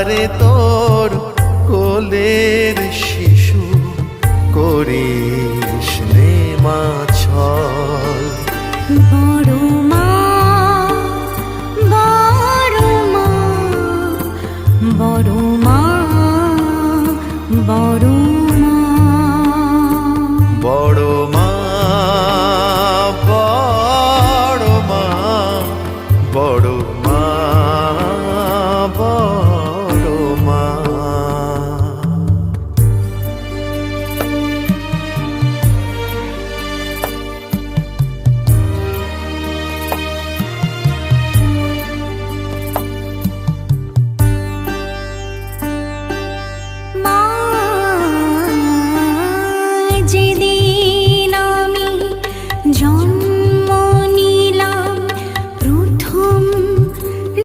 আধারে তোর কোলের শিশু করিস নে মা ছল। বড় মা, বড় মা, বড় মা, বড়